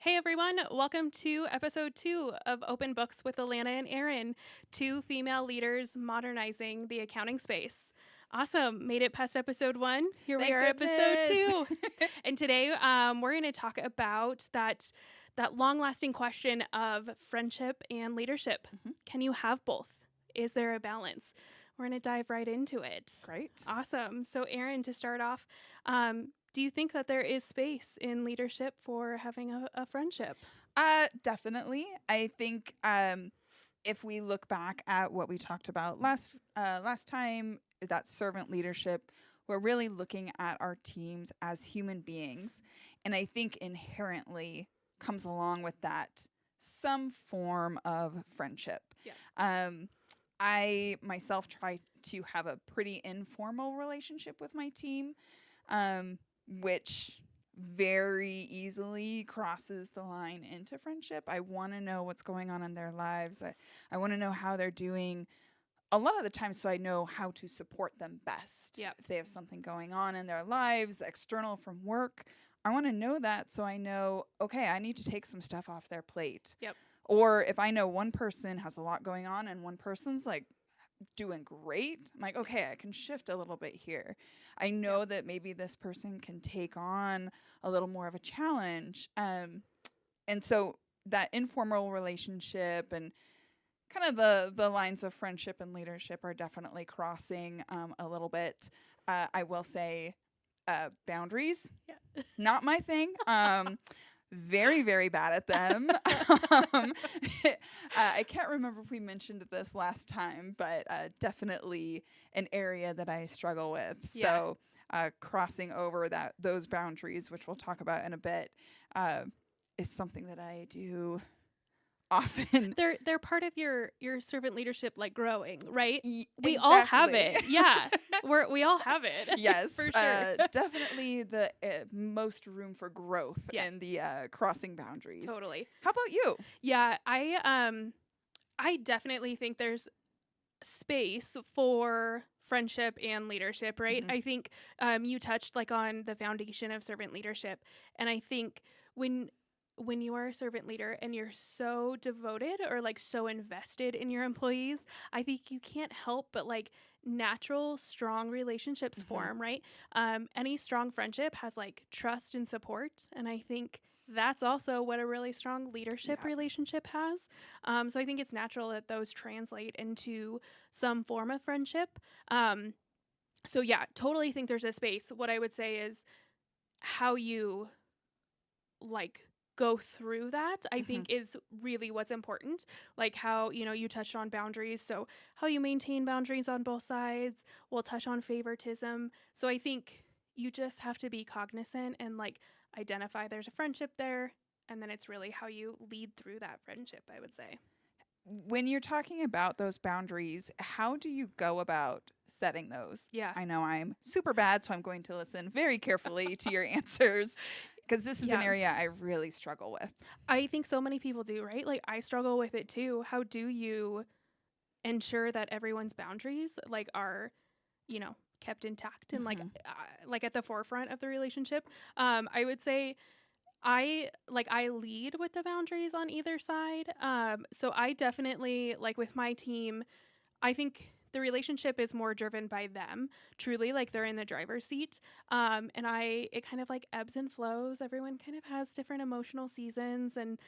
Hey everyone, welcome to episode 2 of Open Books with Alana and Erin, two female leaders modernizing the accounting space. Awesome, made it past episode 1. Here we Thank are, episode goodness. 2. And today we're going to talk about that long-lasting question of friendship and leadership. Mhm. Can you have both? Is there a balance? We're going to dive right into it. Great. Awesome. So Erin, to start off, do you think that there is space in leadership for having a friendship? Definitely. I think if we look back at what we talked about last time, that servant leadership, we're really looking at our teams as human beings, and I think inherently comes along with that some form of friendship. Yeah. I myself try to have a pretty informal relationship with my team, which very easily crosses the line into friendship. I want to know what's going on in their lives. I want to know how they're doing a lot of the time so I know how to support them best. Yep. If they have something going on in their lives, external from work, I want to know that so I know, okay, I need to take some stuff off their plate. Yep. Or if I know one person has a lot going on and one person's like doing great, I'm like, okay, I can shift a little bit here. I know that maybe this person can take on a little more of a challenge. And so that informal relationship and kind of the lines of friendship and leadership are definitely crossing a little bit. I will say boundaries, not my thing. Very, very bad at them. I can't remember if we mentioned this last time, but definitely an area that I struggle with. Yeah. So crossing over those boundaries, which we'll talk about in a bit, is something that I do often. They're part of your servant leadership, like growing, right? We Exactly. all have it. Yeah. we all have it. Yes, for sure. Definitely the most room for growth in the crossing boundaries. Totally. How about you? Yeah, I definitely think there's space for friendship and leadership, right? Mhm. I think you touched like on the foundation of servant leadership, and I think when you are a servant leader and you're so devoted or like so invested in your employees, I think you can't help but like natural strong relationships form, right? Any strong friendship has like trust and support, and I think that's also what a really strong leadership relationship has. So I think it's natural that those translate into some form of friendship. So yeah, totally think there's a space. What I would say is how you like go through that, I think is really what's important. Like how, you touched on boundaries. So how you maintain boundaries on both sides. We'll touch on favoritism. So I think you just have to be cognizant and like identify there's a friendship there. And then it's really how you lead through that friendship, I would say. When you're talking about those boundaries, how do you go about setting those? Yeah. I know I'm super bad, so I'm going to listen very carefully to your answers because this is an area I really struggle with. I think so many people do, right? Like I struggle with it too. How do you ensure that everyone's boundaries like are, kept intact and like at the forefront of the relationship? I would say I lead with the boundaries on either side. So I definitely like with my team, I think the relationship is more driven by them, truly, like they're in the driver's seat. And it kind of like ebbs and flows. Everyone kind of has different emotional seasons. And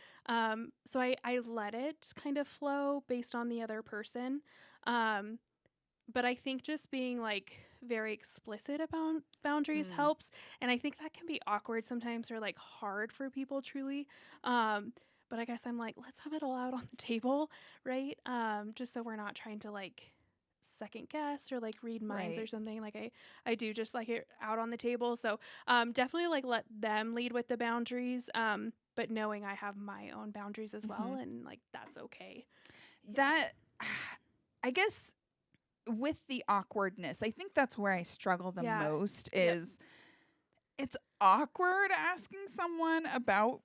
so I let it kind of flow based on the other person. But I think just being like very explicit about boundaries helps. And I think that can be awkward sometimes or like hard for people truly. But I guess I'm like, let's have it all out on the table, right? Just so we're not trying to like second guess or like read minds or something. Like I do just like it out on the table. So definitely like let them lead with the boundaries. But knowing I have my own boundaries as well, and like that's okay. That I guess with the awkwardness, I think that's where I struggle the most is it's awkward asking someone about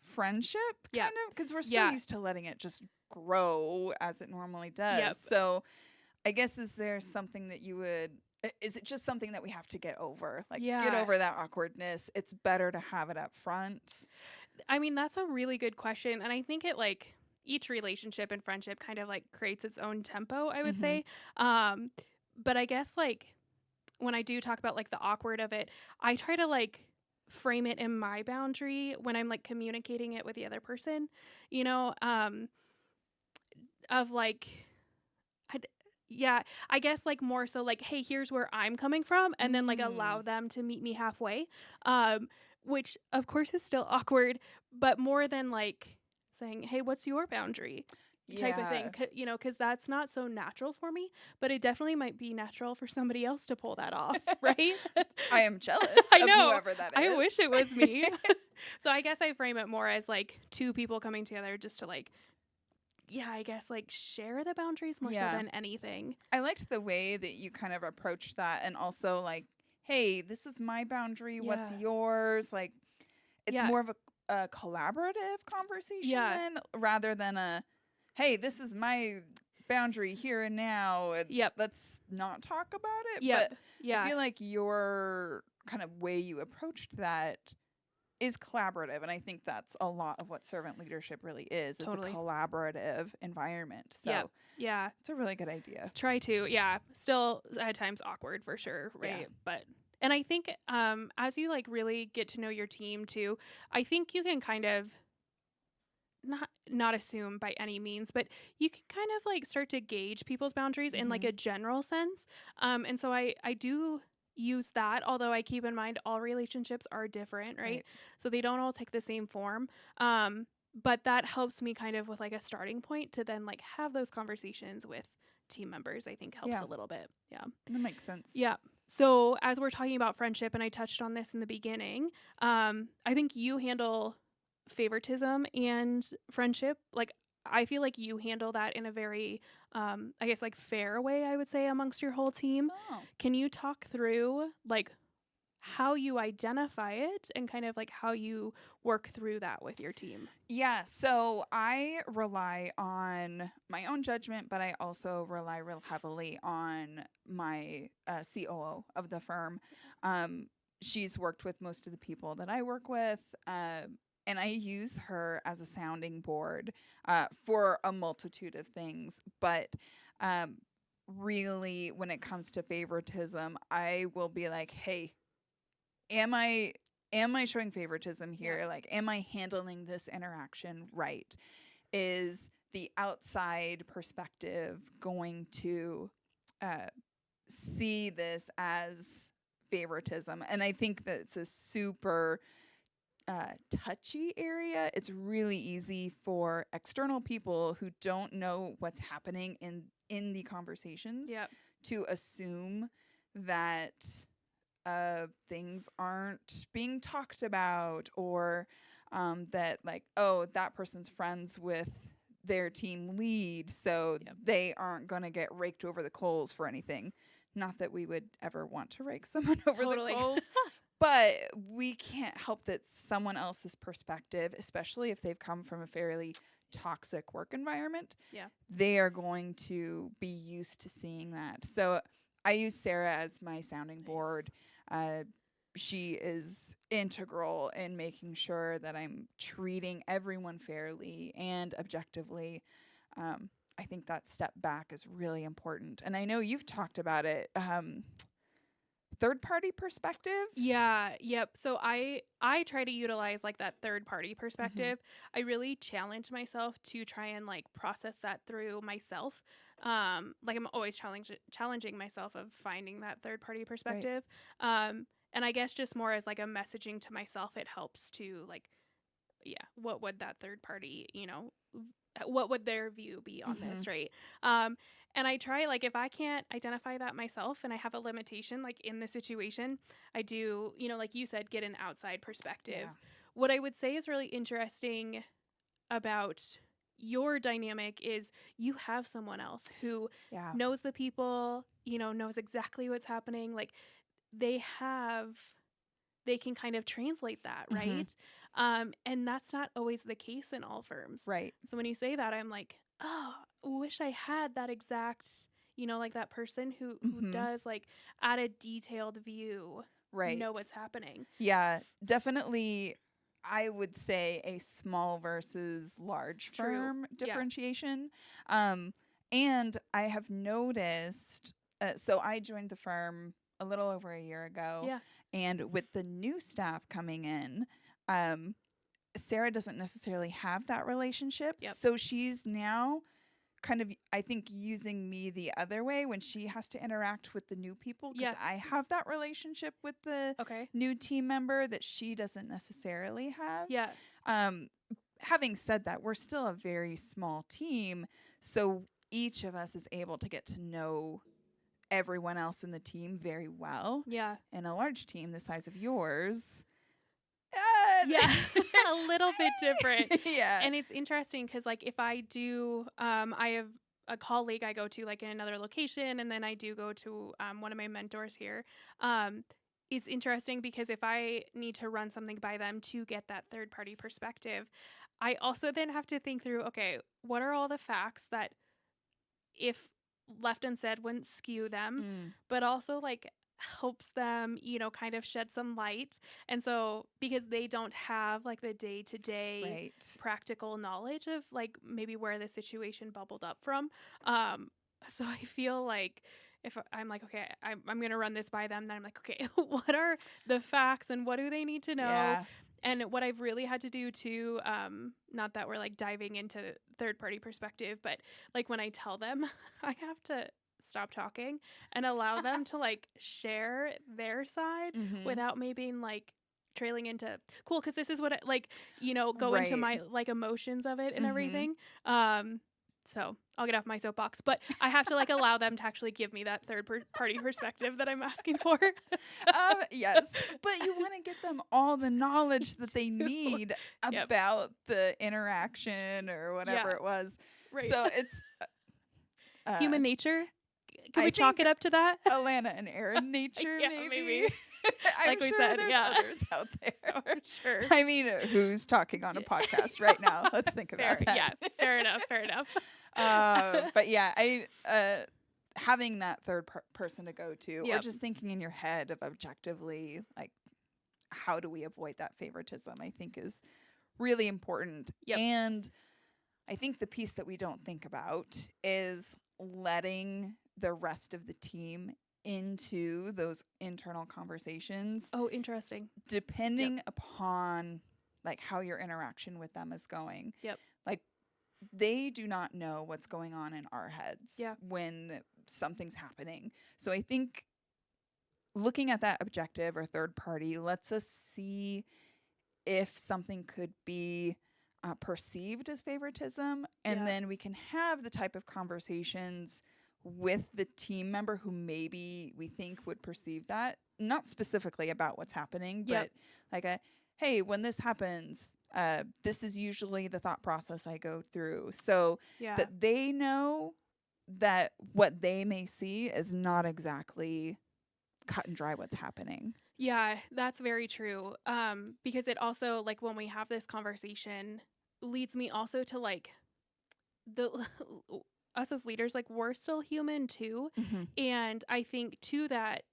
friendship kind of because we're so used to letting it just grow as it normally does. So I guess is there something that is it just something that we have to get over? Like get over that awkwardness. It's better to have it up front. I mean, that's a really good question. And I think it like each relationship and friendship kind of like creates its own tempo, I would Mhm. say. Um, but I guess like when I do talk about like the awkward of it, I try to like frame it in my boundary when I'm like communicating it with the other person, you know, of like, I'd, yeah, I guess like more so like, hey, here's where I'm coming from, and then like allow Mm. them to meet me halfway, um, which of course is still awkward, but more than like saying, hey, what's your boundary? Type of thing, Yeah. you know, because that's not so natural for me, but it definitely might be natural for somebody else to pull that off, right? I am jealous I of know. whoever that I is. wish it was me. So I guess I frame it more as like two people coming together just to like, yeah, I guess like share the boundaries more so Yeah. than anything. I liked the way that you kind of approached that, and also like, hey, this is my boundary, what's Yeah. yours? Like, it's Yeah. more of a collaborative conversation Yeah. then, rather than a, hey, this is my boundary here and now, and Yep. let's not talk about it. Yep. But Yeah. I feel like your kind of way you approached that is collaborative, and I think that's a lot of what servant leadership really is Totally. a collaborative environment. So Yep. Yeah. it's a really good idea. Try to. Yeah. Still at times awkward for sure, Yeah. right? But and I think as you like really get to know your team too, I think you can kind of not assume by any means, but you can kind of like start to gauge people's boundaries in like Mhm. a general sense. And so I do use that, although I keep in mind all relationships are different, right? Right. So they don't all take the same form. But that helps me kind of with like a starting point to then like have those conversations with team members. I think helps Yeah. a little bit. Yeah. That makes sense. Yeah. So as we're talking about friendship, and I touched on this in the beginning, I think you handle favoritism and friendship. Like I feel like you handle that in a very, I guess like fair way, I would say, amongst your whole team. Oh. Can you talk through like how you identify it and kind of like how you work through that with your team? Yeah, so I rely on my own judgment, but I also rely real heavily on my COO of the firm. She's worked with most of the people that I work with, and I use her as a sounding board for a multitude of things. But um, really, when it comes to favoritism, I will be like, hey, am I showing favoritism here? Yeah. Like, am I handling this interaction right? Is the outside perspective going to uh, see this as favoritism? And I think that it's a super touchy area. It's really easy for external people who don't know what's happening in the conversations Yep. to assume that things aren't being talked about, or that like, oh, that person's friends with their team lead, so Yep. they aren't going to get raked over the coals for anything. Not that we would ever want to rake someone over Totally. the coals, but we can't help that someone else's perspective, especially if they've come from a fairly toxic work environment, Yeah. they are going to be used to seeing that. So I use Sarah as my sounding board. She is integral in making sure that I'm treating everyone fairly and objectively. I think that step back is really important. And I know you've talked about it. Third party perspective. Yeah, yep. So I try to utilize like that third party perspective. I really challenge myself to try and like process that through myself. Like I'm always challenging myself of finding that third party perspective. And I guess just more as like a messaging to myself, it helps to like, yeah, what would that third party, what would their view be on this, right? And I try, like, if I can't identify that myself and I have a limitation, like in the situation, I do, like you said, get an outside perspective. Yeah. What I would say is really interesting about your dynamic is you have someone else who Yeah. knows the people, knows exactly what's happening. Like they can kind of translate that, right? And that's not always the case in all firms. Right. So when you say that, I'm like, oh, wish I had that exact, like that person who does like add a detailed view, Right. know what's happening. Yeah, definitely. I would say a small versus large True. firm Yeah. differentiation. And I have noticed, so I joined the firm a little over a year ago. Yeah. And with the new staff coming in, Sarah doesn't necessarily have that relationship. Yep. So she's now kind of, I think, using me the other way when she has to interact with the new people, because Yeah. I have that relationship with the Okay. new team member that she doesn't necessarily have. Yeah. Having said that, we're still a very small team, so each of us is able to get to know everyone else in the team very well. Yeah. In a large team the size of yours, Yeah. A little bit different. Yeah. And it's interesting because, like, if I do, I have a colleague I go to, like, in another location, and then I do go to one of my mentors here. It's interesting because if I need to run something by them to get that third party perspective, I also then have to think through, okay, what are all the facts that, if left unsaid, wouldn't skew them, but also, like, helps them, kind of shed some light. And so, because they don't have, like, the day to day Right. practical knowledge of, like, maybe where the situation bubbled up from. So I feel like if I'm like, okay, I'm going to run this by them, then I'm like, okay, what are the facts and what do they need to know? Yeah. And what I've really had to do too, not that we're, like, diving into third party perspective, but, like, when I tell them, I have to stop talking and allow them to, like, share their side without me being, like, trailing into cool, because this is what go into Right. my, like, emotions of it and everything. So I'll get off my soapbox, but I have to, like, allow them to actually give me that third party perspective that I'm asking for. Yes, but you want to get them all the knowledge that they need Yep. about the interaction or whatever Yeah. it was. Right. So it's Human nature. Can I we chalk think it up to that? Alana and Aaron nature, Yeah, maybe. maybe. I'm Like we sure said, there's yeah. others out there. Oh, sure. I mean, who's talking on a podcast right now? Let's think about that. Yeah, fair enough. Fair enough. But yeah, having that third person to go to, or Yep. just thinking in your head of objectively, like, how do we avoid that favoritism, I think is really important. Yep. And I think the piece that we don't think about is letting the rest of the team into those internal conversations, Oh, interesting. depending upon, like, how your interaction with them is going. Yep. Like, they do not know what's going on in our heads when something's happening. So I think looking at that objective or third party lets us see if something could be perceived as favoritism, and then we can have the type of conversations with the team member who maybe we think would perceive that, not specifically about what's happening, but like hey, when this happens, this is usually the thought process I go through, so that they know that what they may see is not exactly cut and dry what's happening. Yeah, that's very true. Because it also, like, when we have this conversation, leads me also to, like, the us as leaders, like, we're still human too. And I think to that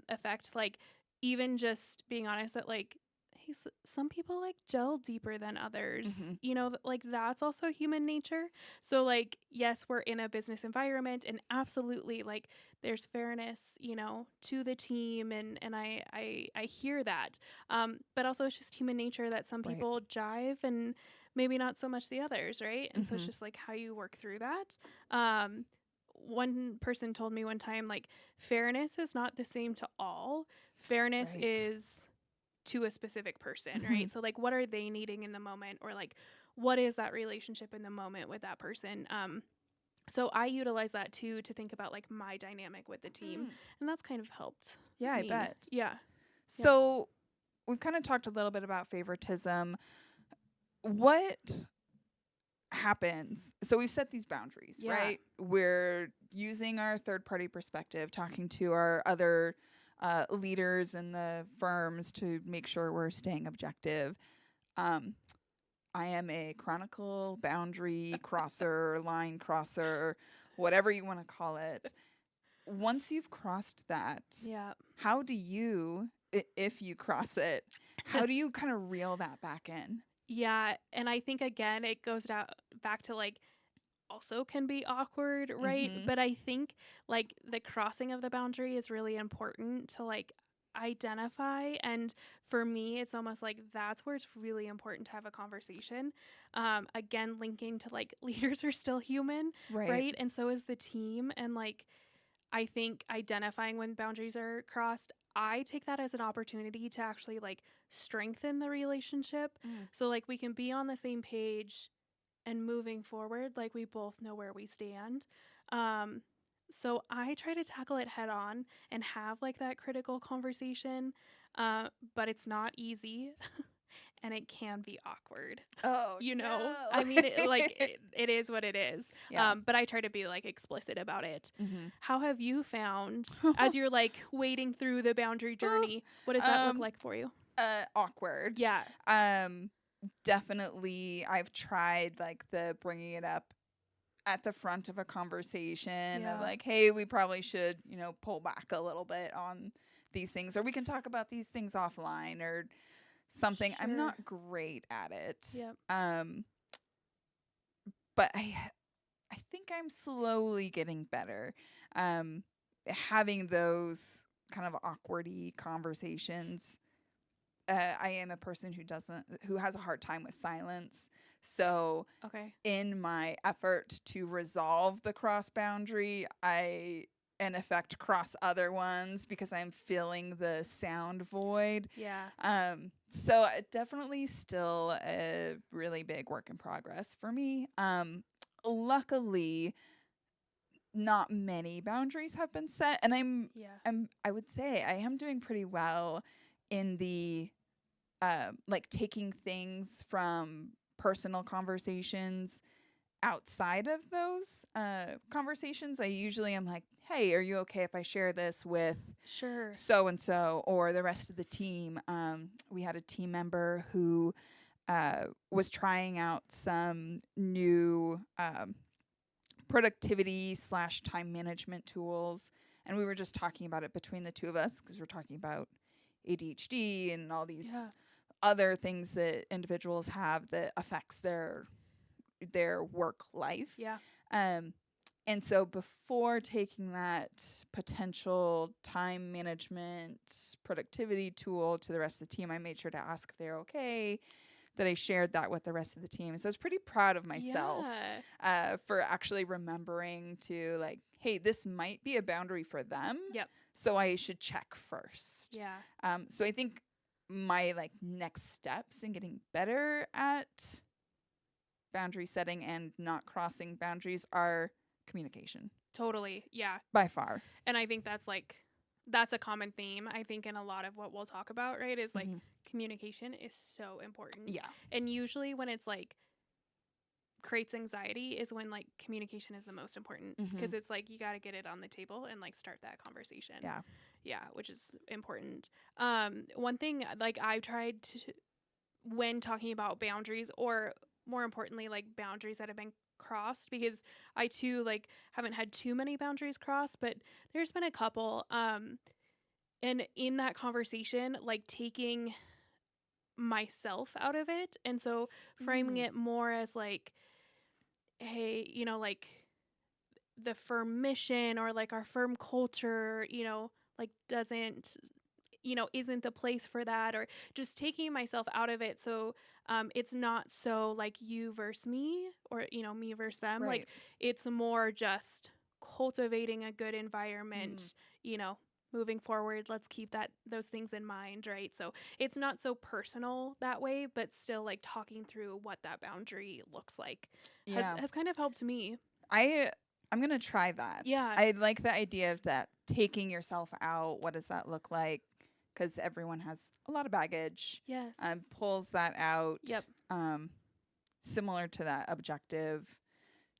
effect, like, even just being honest that, like, hey, some people, like, gel deeper than others, like, that's also human nature. So, like, yes, we're in a business environment, and absolutely, like, there's fairness, to the team, and I hear that. But also it's just human nature that some people jive and maybe not so much the others, right? And so it's just, like, how you work through that. One person told me one time, like, fairness is not the same to all. Fairness is to a specific person, right? So, like, what are they needing in the moment, or, like, what is that relationship in the moment with that person? So I utilize that too to think about, like, my dynamic with the team, and that's kind of helped. Yeah, I bet. Yeah. So we've kind of talked a little bit about favoritism. What happens? So we've set these boundaries, right? We're using our third party perspective, talking to our other leaders in the firms to make sure we're staying objective. I am a chronicle boundary crosser, line crosser, whatever you want to call it. once you've crossed that, Yeah. how do you, if you cross it, how do you kind of reel that back in? Yeah, and I think again it goes back to like also can be awkward, right? Mm-hmm. But I think like the crossing of the boundary is really important to like identify, and for me it's almost like that's where it's really important to have a conversation. Again, linking to like leaders are still human, right? And so is the team, and like I think identifying when boundaries are crossed, I take that as an opportunity to actually like strengthen the relationship. Mm. So like we can be on the same page and moving forward, like we both know where we stand. So I try to tackle it head on and have like that critical conversation, but it's not easy and it can be awkward. Oh, You know, no. I mean, it is what it is. Yeah. But I try to be like explicit about it. Mm-hmm. How have you found as you're like wading through the boundary journey? What does that look like for you? Awkward. Yeah. Definitely I've tried like the bringing it up at the front of a conversation of like, hey, we probably should, pull back a little bit on these things, or we can talk about these things offline or something. Sure. I'm not great at it. Yep. But I think I'm slowly getting better. Having those kind of awkwardy conversations. I am a person who has a hard time with silence. So in my effort to resolve the cross boundary, I in effect cross other ones because I'm filling the sound void. Yeah. So definitely still a really big work in progress for me. Luckily not many boundaries have been set, and I would say I am doing pretty well in the like taking things from personal conversations outside of those conversations. I usually am like, hey, are you okay if I share this with so and so or the rest of the team? We had a team member who was trying out some new productivity / time management tools, and we were just talking about it between the two of us because we're talking about ADHD and all these other things that individuals have that affects their work life. Yeah. And so before taking that potential time management productivity tool to the rest of the team, I made sure to ask if they're okay, that I shared that with the rest of the team. So I was pretty proud of myself for actually remembering to like, hey, this might be a boundary for them. Yep. So I should check first. Yeah. So I think my like next steps in getting better at boundary setting and not crossing boundaries are communication. Totally. Yeah. By far. And I think that's a common theme, I think, in a lot of what we'll talk about, right? Is like communication is so important. Yeah. And usually when it's like creates anxiety is when like communication is the most important because it's like you got to get it on the table and like start that conversation. Yeah, which is important. One thing like I've tried to, when talking about boundaries, or more importantly like boundaries that have been crossed, because I too like haven't had too many boundaries crossed, but there's been a couple, and in that conversation like taking myself out of it, and so framing it more as like, hey, like the firm mission or like our firm culture, like doesn't, isn't the place for that, or just taking myself out of it. So it's not so like you versus me, or, me versus them. Right. Like it's more just cultivating a good environment, moving forward. Let's keep those things in mind. Right. So it's not so personal that way, but still like talking through what that boundary looks like has kind of helped me. I'm going to try that. Yeah. I like the idea of that, taking yourself out. What does that look like? Because everyone has a lot of baggage. Yes. Pulls that out. Yep. Similar to that objective,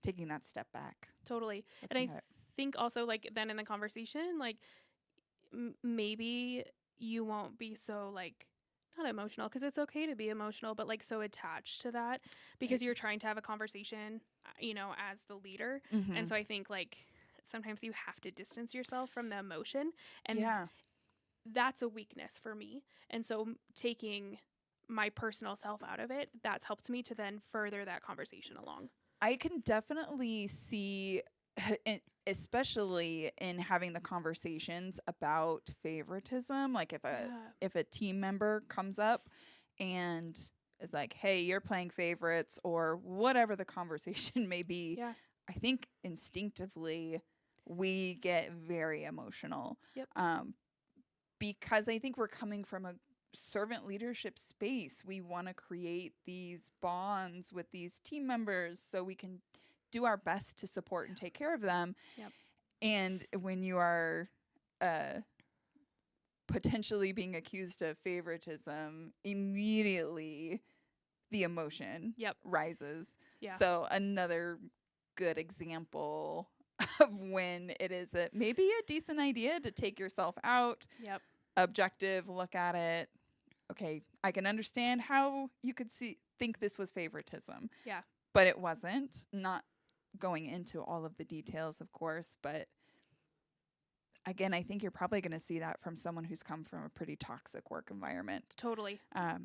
taking that step back. Totally. And I think also like then in the conversation, like maybe you won't be so like, not emotional, because it's okay to be emotional, but like so attached to that because you're trying to have a conversation, as the leader. And so I think like sometimes you have to distance yourself from the emotion. And Yeah. that's a weakness for me. And so taking my personal self out of it, that's helped me to then further that conversation along. I can definitely see, especially in having the conversations about favoritism, like if a team member comes up and is like, "Hey, you're playing favorites," or whatever the conversation may be. Yeah. I think instinctively we get very emotional. Yep. Because I think we're coming from a servant leadership space. We want to create these bonds with these team members so we can do our best to support and take care of them. Yep. And when you are potentially being accused of favoritism, immediately the emotion rises. Yeah. So another good example of when it is maybe a decent idea to take yourself out. Yep. Objective, look at it. Okay, I can understand how you could think this was favoritism. Yeah. But it wasn't. Not going into all of the details, of course, but again, I think you're probably going to see that from someone who's come from a pretty toxic work environment. Totally.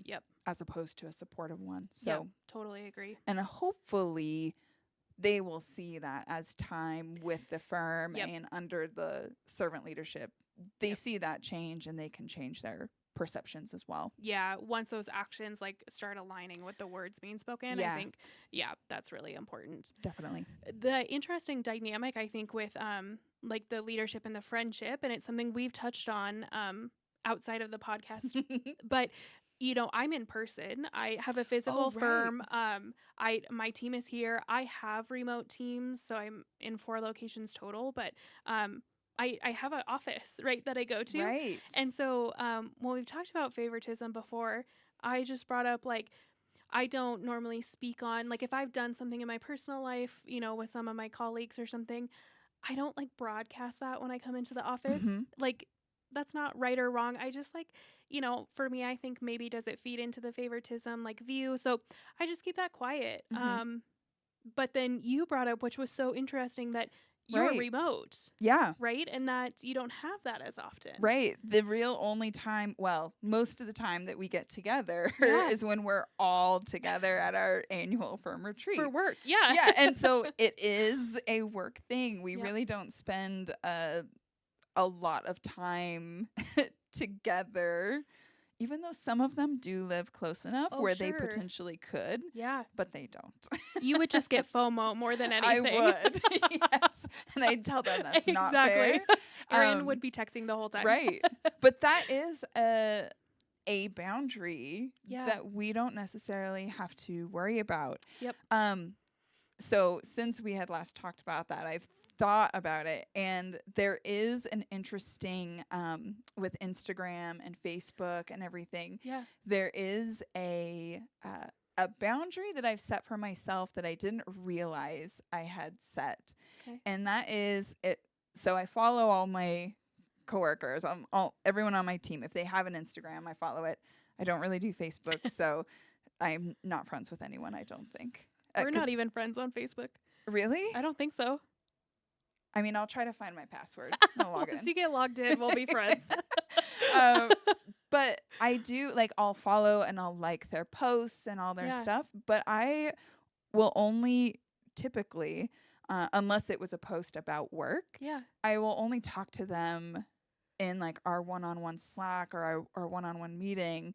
Yep. As opposed to a supportive one. So totally agree. And hopefully they will see that as time with the firm and under the servant leadership, they see that change and they can change their perceptions as well. Yeah. Once those actions like start aligning with the words being spoken, I think, that's really important. Definitely. The interesting dynamic, I think, with like the leadership and the friendship, and it's something we've touched on outside of the podcast, but you know, I'm in person. I have a physical firm. My team is here. I have remote teams, so I'm in 4 locations total, but I have an office, right, that I go to. Right. And so when we've talked about favoritism before, I just brought up, like, I don't normally speak on, like, if I've done something in my personal life, you know, with some of my colleagues or something, I don't, like, broadcast that when I come into the office. Like, that's not right or wrong. I just, like, you know, for me, I think maybe does it feed into the favoritism, like, view? So I just keep that quiet. But then you brought up, which was so interesting, that you're remote. Yeah. Right? And that you don't have that as often. Right. The real only time, well, most of the time that we get together is when we're all together at our annual firm retreat. For work. Yeah. Yeah. And so it is a work thing. We really don't spend a lot of time together, even though some of them do live close enough where they potentially could. Yeah. But they don't. You would just get FOMO more than anything. I would. Yes. And I'd tell them that's not fair. Erin would be texting the whole time. Right. But that is a boundary that we don't necessarily have to worry about. Yep. So since we had last talked about that, I've thought about it, and there is an interesting with Instagram and Facebook and everything. Yeah. There is a boundary that I've set for myself that I didn't realize I had set. Okay. And that is it. So I follow all my coworkers, everyone on my team. If they have an Instagram, I follow it. I don't really do Facebook, so I'm not friends with anyone, I don't think. We're not even friends on Facebook. Really? I don't think so. I mean, I'll try to find my password. I'll log in. Once you get logged in, we'll be friends. But I do, like, I'll follow and I'll like their posts and all their stuff. But I will only typically, unless it was a post about work, I will only talk to them in, like, our one-on-one Slack or our one-on-one meeting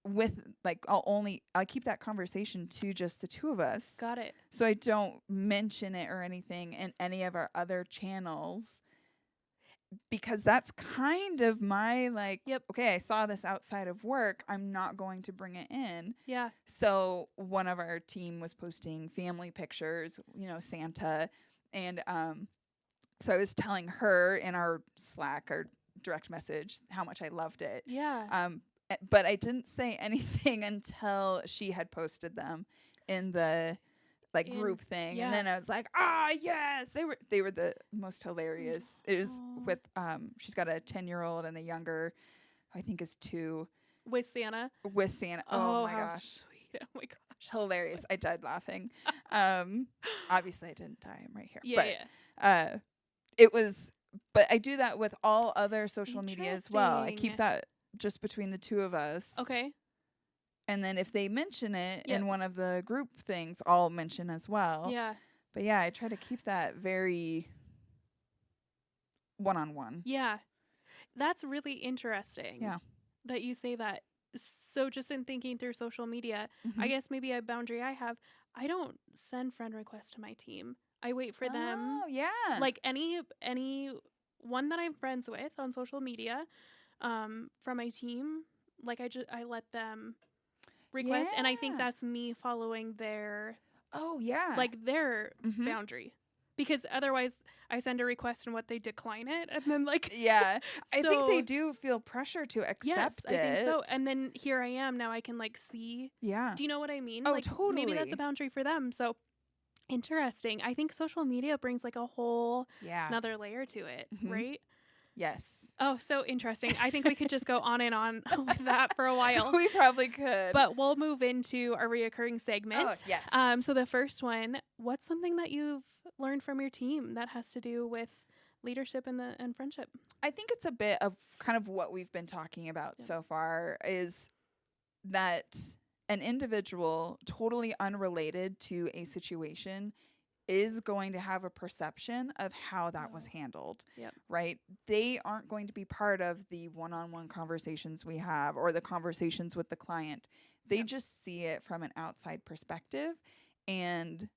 with, like, I'll keep that conversation to just the two of us. Got it. So I don't mention it or anything in any of our other channels, because that's kind of my, like, okay, I saw this outside of work, I'm not going to bring it in. Yeah. So one of our team was posting family pictures, you know, Santa, and so I was telling her in our Slack or direct message how much I loved it. Yeah. But I didn't say anything until she had posted them in the, like, group thing. And then I was like, yes, they were the most hilarious. It was with, she's got a 10-year-old and a younger, I think is 2. With Santa. Oh my gosh. Sweet. Oh my gosh. Hilarious. I died laughing. Obviously I didn't die. I'm right here. Yeah. it was, but I do that with all other social media as well. I keep Interesting. that just between the two of us. Okay. And then if they mention it Yep. in one of the group things, I'll mention as well. Yeah. But yeah, I try to keep that very one-on-one. Yeah. That's really interesting. Yeah. That you say that. So just in thinking through social media, Mhm. I guess maybe a boundary I have, I don't send friend requests to my team. I wait for them. Oh, yeah. Like any one that I'm friends with on social media, from my team, like I let them request, and I think Yeah. that's me following their Oh, yeah. their Mhm. boundary, because otherwise I send a request and what they decline it, and then like Yeah. I think they so do feel pressure to yes, accept I think so. it. And then here I am now. I can like see. Yeah. Do you know what I mean? Oh, Like maybe that's a totally. boundary for them. So interesting. I think social media brings like a whole Yeah. another layer to it, Mhm. right? Yes. Oh, so interesting. I think we could just go on and on with that for a while. We probably could. But we'll move into our reoccurring segment. Oh, yes. So the first one, what's something that you've learned from your team that has to do with leadership and friendship? I think it's a bit of kind of what we've been talking about Yeah. so far is that an individual totally unrelated to a situation is going to have a perception of how that was handled, Yep. right? They aren't going to be part of the one-on-one conversations we have or the conversations with the client. They Yep. just see it from an outside perspective, and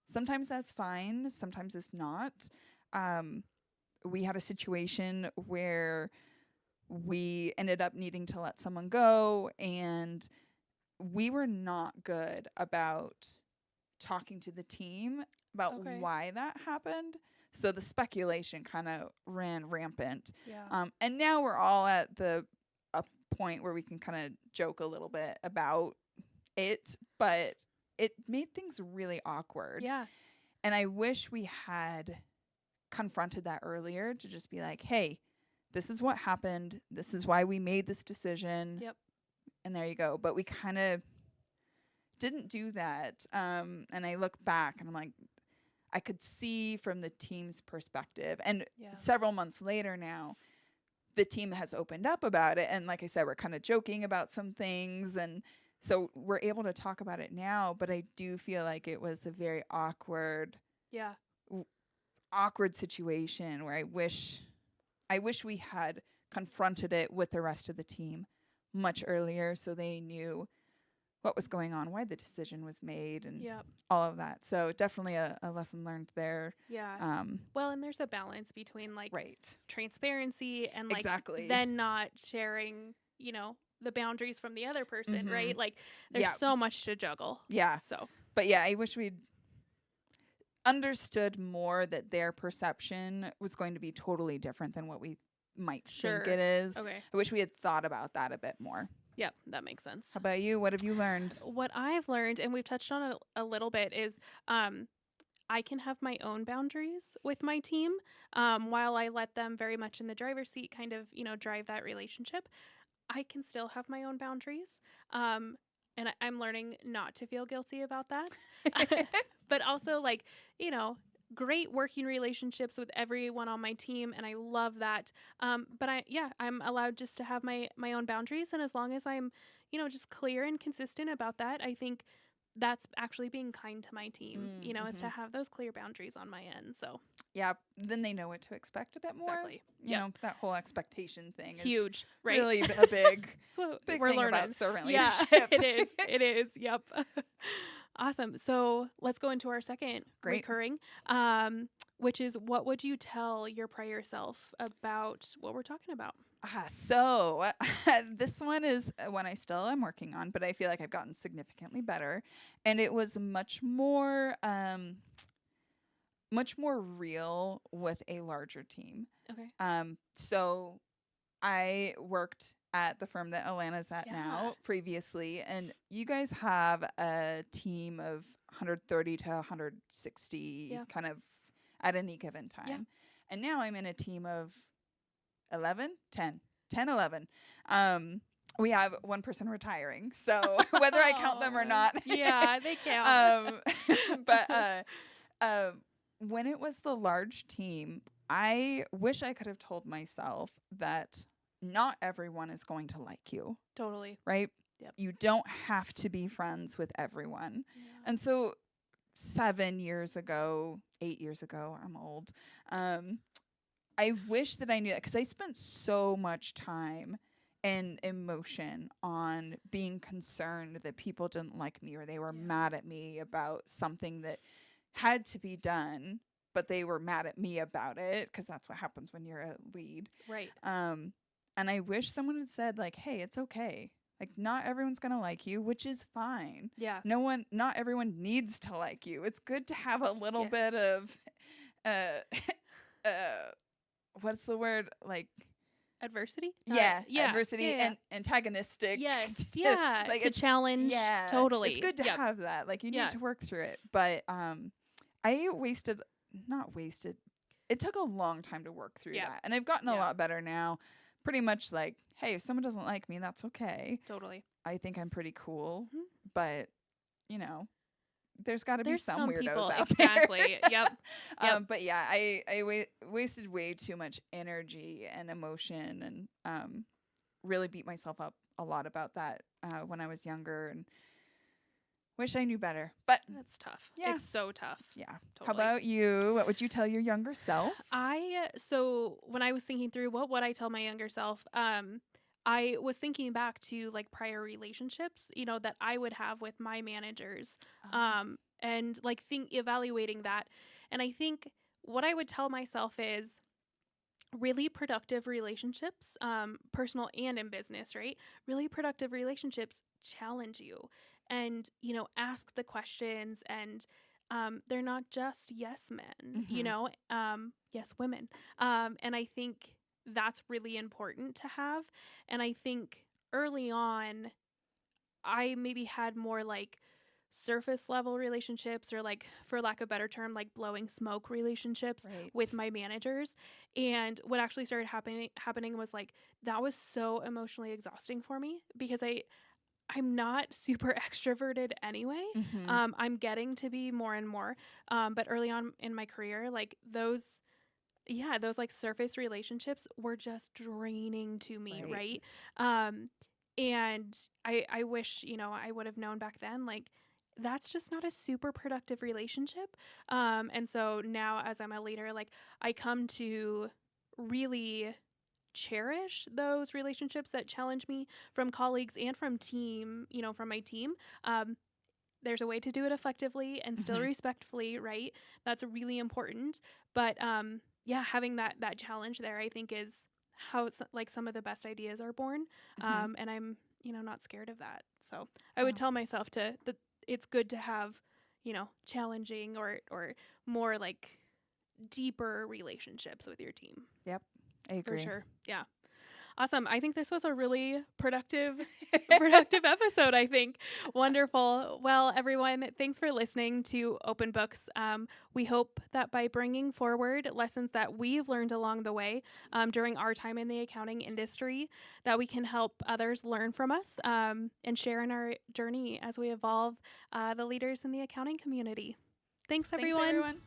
sometimes that's fine, sometimes it's not. We had a situation where we ended up needing to let someone go, and we were not good about talking to the team about Okay. why that happened. So the speculation kind of ran rampant. Yeah. And now we're all at a point where we can kind of joke a little bit about it, but it made things really awkward. Yeah. And I wish we had confronted that earlier to just be like, hey, this is what happened. This is why we made this decision. Yep. And there you go. But we kind of didn't do that. And I look back and I'm like, I could see from the team's perspective. And Yeah. several months later now, the team has opened up about it. And like I said, we're kind of joking about some things. And so we're able to talk about it now. But I do feel like it was a very awkward Yeah. situation where I wish we had confronted it with the rest of the team much earlier so they knew what was going on, why the decision was made, and Yep. all of that. So definitely a lesson learned there. Yeah. Well, and there's a balance between like Right. transparency and like Exactly. then not sharing, the boundaries from the other person, Mhm. right? Like there's Yeah. so much to juggle. Yeah. So But yeah, I wish we'd understood more that their perception was going to be totally different than what we might Sure. think it is. okay. I wish we had thought about that a bit more. Yep, that makes sense. How about you? What have you learned? What I've learned, and we've touched on it a little bit, is I can have my own boundaries with my team, while I let them very much in the driver's seat, kind of, drive that relationship. I can still have my own boundaries. And I'm learning not to feel guilty about that. But also, like, great working relationships with everyone on my team, and I love that. But I'm allowed just to have my own boundaries, and as long as I'm, just clear and consistent about that, I think that's actually being kind to my team, is to have those clear boundaries on my end. So Yeah, then they know what to expect a bit more. exactly, You know, that whole expectation thing is huge, right? really a big, That's what big we're thing learning. about certain Yeah, leadership. it is. It is. Yep. Awesome. So let's go into our second Great. recurring, which is, what would you tell your prior self about what we're talking about? So this one is one I still am working on, but I feel like I've gotten significantly better, and it was much more real with a larger team. Okay. So I worked at the firm that Alana's at Yeah. now previously, and you guys have a team of 130 to 160 Yeah. kind of at any given time. Yeah. And now I'm in a team of 11. We have one person retiring, so whether I count them or not. Yeah, they count. But when it was the large team, I wish I could have told myself that not everyone is going to like you, Totally. right? Yep. You don't have to be friends with everyone. Yeah. And so 7 years ago, 8 years ago, I'm old. I wish that I knew that, because I spent so much time and emotion on being concerned that people didn't like me, or they were mad at me about something that had to be done, but they were mad at me about it, because that's what happens when you're a lead. Right. And I wish someone had said, like, hey, it's okay. Like, not everyone's going to like you, which is fine. Yeah. Not everyone needs to like you. It's good to have a little bit of, what's the word? Like, adversity? Adversity and antagonistic. Yes. Yeah. Like, to challenge. Yeah. Totally. It's good to have that. Like, you need to work through it. But it took a long time to work through that. And I've gotten a lot better now. Pretty much like, hey, if someone doesn't like me, that's okay. Totally. I think I'm pretty cool. But, there's got to be some weirdos people, out exactly. there. Yep. But yeah, I wasted way too much energy and emotion, and really beat myself up a lot about that when I was younger, and wish I knew better. But that's tough. Yeah. It's so tough. Yeah. Totally. How about you? What would you tell your younger self? So when I was thinking through what would I tell my younger self, I was thinking back to like prior relationships, that I would have with my managers, and like evaluating that. And I think what I would tell myself is really productive relationships, personal and in business, right? Really productive relationships challenge you and, ask the questions, and they're not just yes men, yes women. And I think that's really important to have. And I think early on, I maybe had more like surface level relationships, or like, for lack of a better term, like blowing smoke relationships with my managers. And what actually started happening was like, that was so emotionally exhausting for me, because I'm not super extroverted anyway. I'm getting to be more and more. But early on in my career, like those like surface relationships were just draining to me, right? And I wish, I would have known back then, like, that's just not a super productive relationship. And so now, as I'm a leader, like, I come to really cherish those relationships that challenge me, from colleagues and from from my team. There's a way to do it effectively and still respectfully, right? That's really important. But having that challenge there, I think, is how like some of the best ideas are born. And I'm not scared of that. So I would tell myself that it's good to have challenging or more like deeper relationships with your team. Yep, I agree. For sure. Yeah. Awesome. I think this was a really productive episode, I think. Wonderful. Well, everyone, thanks for listening to Open Books. We hope that by bringing forward lessons that we've learned along the way during our time in the accounting industry, that we can help others learn from us and share in our journey as we evolve the leaders in the accounting community. Thanks, everyone.